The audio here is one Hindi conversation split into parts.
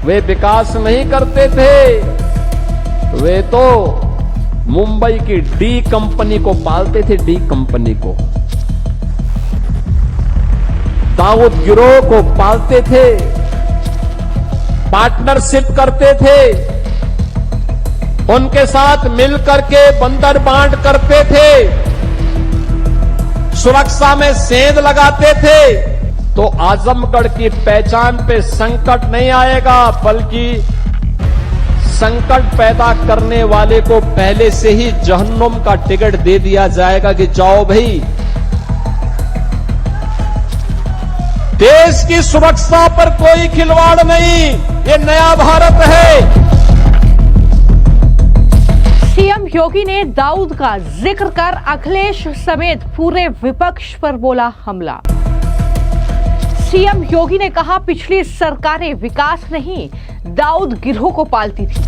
वे विकास नहीं करते थे, वे तो मुंबई की डी कंपनी को पालते थे, डी कंपनी को, दाऊद गिरोह को पालते थे, पार्टनरशिप करते थे, उनके साथ मिलकर के बंदर बांट करते थे, सुरक्षा में सेंध लगाते थे। तो आजमगढ़ की पहचान पे संकट नहीं आएगा, बल्कि संकट पैदा करने वाले को पहले से ही जहन्नुम का टिकट दे दिया जाएगा कि जाओ भाई, देश की सुरक्षा पर कोई खिलवाड़ नहीं, ये नया भारत है। सीएम योगी ने दाऊद का जिक्र कर अखिलेश समेत पूरे विपक्ष पर बोला हमला। सीएम योगी ने कहा पिछली सरकारें विकास नहीं, दाऊद गिरोह को पालती थी।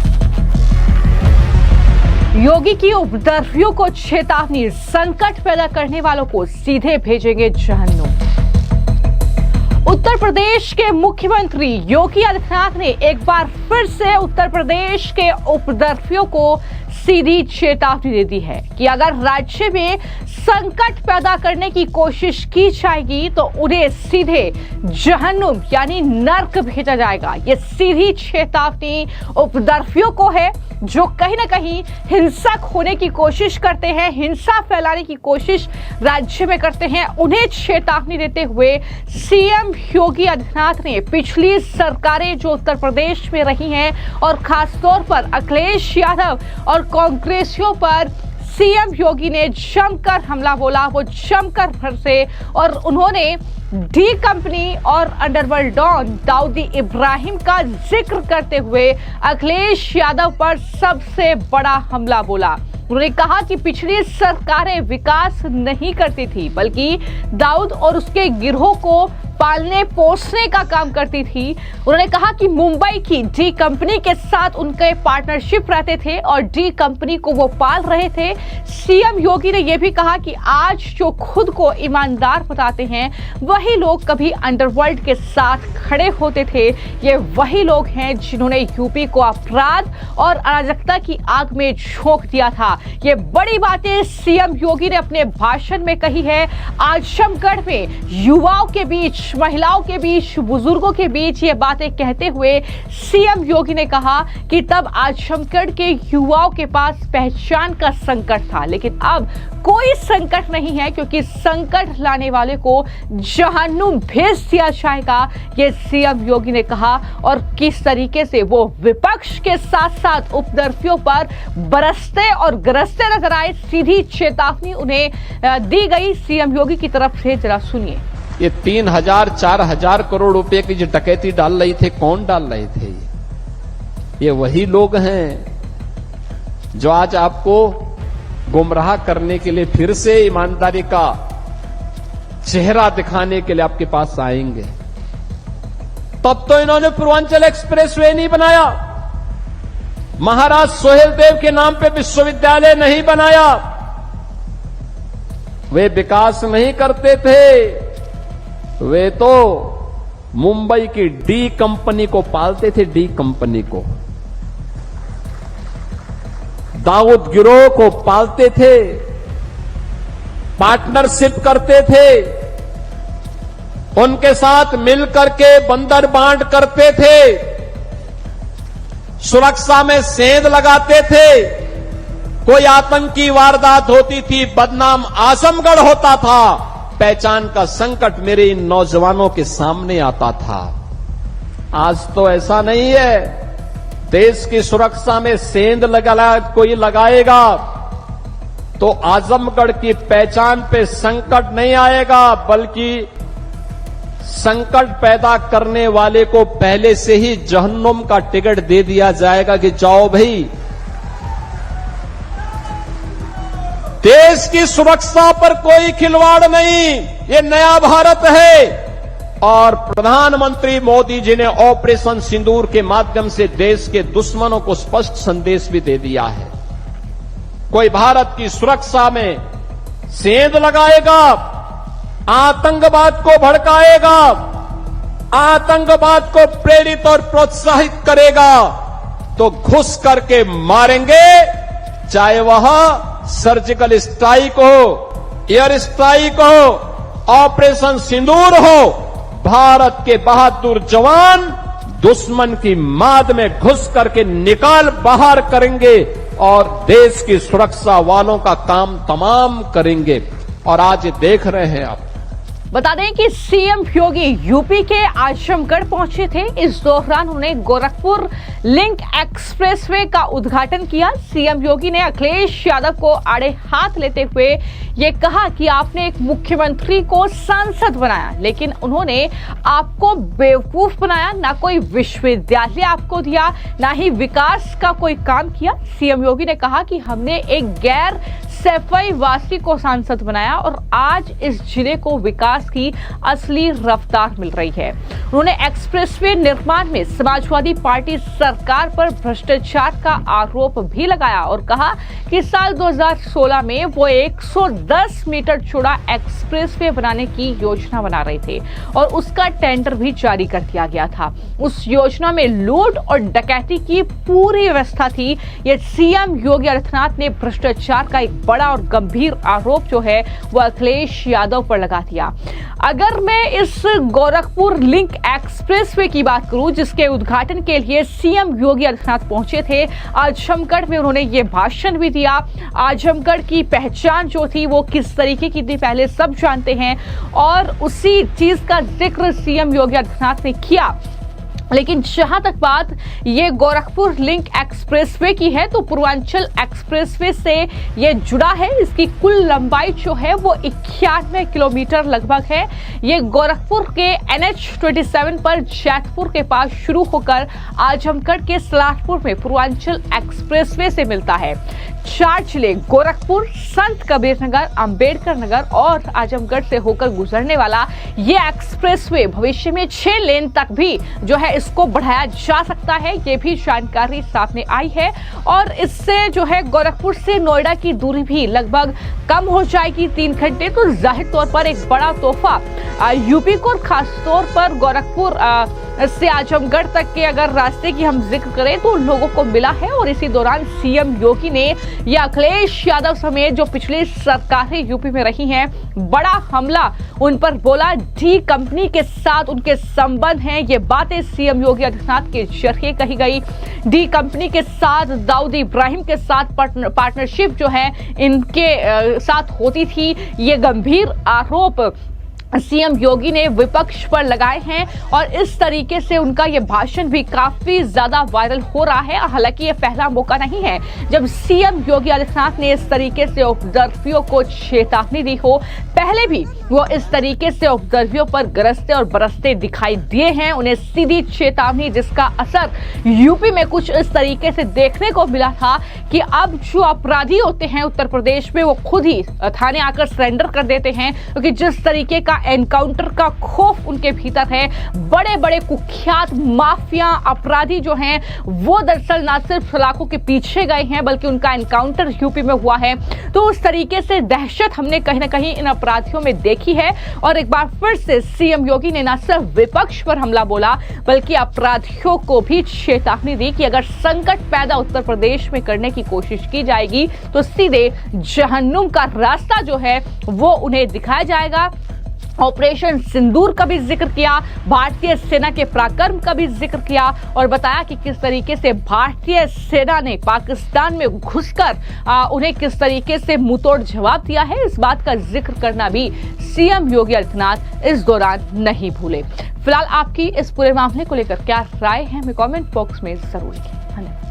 योगी की उपद्रवियों को चेतावनी, संकट पैदा करने वालों को सीधे भेजेंगे जहन्नुम। उत्तर प्रदेश के मुख्यमंत्री योगी आदित्यनाथ ने एक बार फिर से उत्तर प्रदेश के उपद्रवियों को सीधी चेतावनी दे दी है कि अगर राज्य में संकट पैदा करने की कोशिश की जाएगी तो उन्हें सीधे जहन्नुम यानी नर्क भेजा जाएगा। ये सीधी चेतावनी उपद्रवियों को है जो कहीं ना कहीं हिंसक होने की कोशिश करते हैं, हिंसा फैलाने की कोशिश राज्य में करते हैं। उन्हें चेतावनी देते हुए सीएम योगी आदित्यनाथ ने पिछली सरकारें जो उत्तर प्रदेश में रही हैं और खासतौर पर अखिलेश यादव और कांग्रेसियों पर सीएम योगी ने जमकर हमला बोला, वो जमकर भड़के और उन्होंने डी कंपनी और अंडरवर्ल्ड डॉन दाऊद इब्राहिम का जिक्र करते हुए अखिलेश यादव पर सबसे बड़ा हमला बोला। उन्होंने कहा कि पिछली सरकारें विकास नहीं करती थी, बल्कि दाऊद और उसके गिरोह को पालने पोसने का काम करती थी। उन्होंने कहा कि मुंबई की डी कंपनी के साथ उनके पार्टनरशिप रहते थे और डी कंपनी को वो पाल रहे थे। सीएम योगी ने यह भी कहा कि आज जो खुद को ईमानदार बताते हैं वही लोग कभी अंडरवर्ल्ड के साथ खड़े होते थे। ये वही लोग हैं जिन्होंने यूपी को अपराध और अराजकता की आग में झोंक दिया था। ये बड़ी बातें सीएम योगी ने अपने भाषण में कही है। आजमगढ़ में युवाओं के बीच, महिलाओं के बीच, बुजुर्गों के बीच ये बातें कहते हुए सीएम योगी ने कहा कि तब आजमगढ़ के युवाओं के पास पहचान का संकट था, लेकिन अब कोई संकट नहीं है क्योंकि संकट लाने वाले को जहन्नुम भेज दिया जाएगा, ये सीएम योगी ने कहा। और किस तरीके से वो विपक्ष के साथ साथ उपद्रवियों पर बरसते और गरजते नजर आए, सीधी चेतावनी उन्हें दी गई सीएम योगी की तरफ से। जरा सुनिए। ये 3,000-4,000 करोड़ रुपए की जो डकैती डाल रही थे, कौन डाल रहे थे? ये वही लोग हैं जो आज आपको गुमराह करने के लिए फिर से ईमानदारी का चेहरा दिखाने के लिए आपके पास आएंगे। तब तो इन्होंने पूर्वांचल एक्सप्रेसवे नहीं बनाया, महाराज सोहेल देव के नाम पे विश्वविद्यालय नहीं बनाया, वे विकास नहीं करते थे, वे तो मुंबई की डी कंपनी को पालते थे, डी कंपनी को, दाऊद गिरोह को पालते थे, पार्टनरशिप करते थे, उनके साथ मिलकर के बंदर बांट करते थे, सुरक्षा में सेंध लगाते थे। कोई आतंकी वारदात होती थी, बदनाम आजमगढ़ होता था, पहचान का संकट मेरे इन नौजवानों के सामने आता था। आज तो ऐसा नहीं है। देश की सुरक्षा में सेंध कोई लगाएगा तो आजमगढ़ की पहचान पे संकट नहीं आएगा, बल्कि संकट पैदा करने वाले को पहले से ही जहन्नुम का टिकट दे दिया जाएगा कि जाओ भाई, देश की सुरक्षा पर कोई खिलवाड़ नहीं, ये नया भारत है। और प्रधानमंत्री मोदी जी ने ऑपरेशन सिंदूर के माध्यम से देश के दुश्मनों को स्पष्ट संदेश भी दे दिया है। कोई भारत की सुरक्षा में सेंध लगाएगा, आतंकवाद को भड़काएगा, आतंकवाद को प्रेरित और प्रोत्साहित करेगा तो घुस करके मारेंगे, चाहे वह सर्जिकल स्ट्राइक हो, एयर स्ट्राइक हो, ऑपरेशन सिंदूर हो। भारत के बहादुर जवान दुश्मन की माद में घुस करके निकाल बाहर करेंगे और देश की सुरक्षा वालों का काम तमाम करेंगे। और आज ये देख रहे हैं आप। बता दें कि सीएम योगी यूपी के आजमगढ़ पहुंचे थे। इस दौरान उन्होंने गोरखपुर लिंक एक्सप्रेसवे का उद्घाटन किया। सीएम योगी ने अखिलेश यादव को आड़े हाथ लेते हुए ये कहा कि आपने एक मुख्यमंत्री को सांसद बनाया, लेकिन उन्होंने आपको बेवकूफ बनाया। ना कोई विश्वविद्यालय आपको दिया, ना ही विकास का कोई काम किया। सीएम योगी ने कहा कि हमने एक गैर सैफई वासी को सांसद बनाया और आज इस जिले को विकास की असली रफ्तार मिल रही है। उन्होंने एक्सप्रेसवे निर्माण में समाजवादी पार्टी सरकार पर भ्रष्टाचार का आरोप भी लगाया और कहा कि साल 2016 में वो 110 मीटर चौड़ा एक्सप्रेसवे बनाने की योजना बना रहे थे और उसका टेंडर भी जारी कर दिया गया था। उस योजना में लूट और डकैती की पूरी व्यवस्था थी। ये सीएम योगी आदित्यनाथ ने भ्रष्टाचार का एक बड़ा और गंभीर आरोप जो है वो अखिलेश यादव पर लगा दिया। अगर मैं इस गोरखपुर लिंक एक्सप्रेसवे की बात करूं, जिसके उद्घाटन के लिए सीएम योगी आदित्यनाथ पहुंचे थे आजमगढ़ में, उन्होंने ये भाषण भी दिया। आजमगढ़ की पहचान जो थी वो किस तरीके की थी पहले सब जानते हैं और उसी चीज का जिक्र सीएम योगी आदित्यनाथ ने किया। लेकिन जहां तक बात ये गोरखपुर लिंक एक्सप्रेसवे की है तो पूर्वांचल एक्सप्रेसवे से ये जुड़ा है। इसकी कुल लंबाई जो है वो 91 किलोमीटर लगभग है। ये गोरखपुर के NH-27 पर जैतपुर के पास शुरू होकर आजमगढ़ के सलारपुर में पूर्वांचल एक्सप्रेसवे से मिलता है। 4 जिले गोरखपुर, संत कबीर नगर, अंबेडकर नगर और आजमगढ़ से होकर गुजरने वाला ये एक्सप्रेसवे भविष्य में 6 लेन तक भी जो है इसको बढ़ाया जा सकता है। ये भी जानकारी सामने आई है और इससे जो है गोरखपुर से नोएडा की दूरी भी लगभग कम हो जाएगी 3 घंटे। तो जाहिर तौर पर एक बड़ा तोहफा यूपी को, खास तौर पर गोरखपुर से आजमगढ़ तक के अगर रास्ते की हम जिक्र करें तो लोगों को मिला है। और इसी दौरान सीएम योगी ने या अखिलेश यादव समेत जो पिछली सरकारें यूपी में रही हैं, बड़ा हमला उन पर बोला। डी कंपनी के साथ उनके संबंध हैं, ये बातें सीएम योगी आदित्यनाथ के जरिए कही गई। डी कंपनी के साथ दाऊद इब्राहिम के साथ पार्टनरशिप जो है इनके साथ होती थी, ये गंभीर आरोप सीएम योगी ने विपक्ष पर लगाए हैं और इस तरीके से उनका ये भाषण भी काफी ज्यादा वायरल हो रहा है। हालांकि ये पहला मौका नहीं है जब सीएम योगी आदित्यनाथ ने इस तरीके से उपद्रवियों को चेतावनी दी हो। पहले भी वो इस तरीके से उपद्रवियों पर गरजते और बरसते दिखाई दिए हैं, उन्हें सीधी चेतावनी, जिसका असर यूपी में कुछ इस तरीके से देखने को मिला था कि अब जो अपराधी होते हैं उत्तर प्रदेश में वो खुद ही थाने आकर सरेंडर कर देते हैं, क्योंकि जिस तरीके का एनकाउंटर का खौफ उनके भीतर है। बड़े बड़े कुख्यात माफिया अपराधी जो हैं वो दरअसल न सिर्फ सलाखों के पीछे गए हैं बल्कि उनका एनकाउंटर यूपी में हुआ है। तो उस तरीके से दहशत हमने कहीं ना कहीं इन अपराधियों में देखी है और एक बार फिर से सीएम योगी ने न सिर्फ विपक्ष पर हमला बोला बल्कि अपराधियों को भी चेतावनी दी कि अगर संकट पैदा उत्तर प्रदेश में करने की कोशिश की जाएगी तो सीधे जहन्नुम का रास्ता जो है वो उन्हें दिखाया जाएगा। ऑपरेशन सिंदूर का भी जिक्र किया, भारतीय सेना के पराक्रम का भी जिक्र किया और बताया कि किस तरीके से भारतीय सेना ने पाकिस्तान में घुसकर उन्हें किस तरीके से मुंहतोड़ जवाब दिया है। इस बात का जिक्र करना भी सीएम योगी आदित्यनाथ इस दौरान नहीं भूले। फिलहाल आपकी इस पूरे मामले को लेकर क्या राय है, हमें कमेंट बॉक्स में जरूर लिखें। धन्यवाद।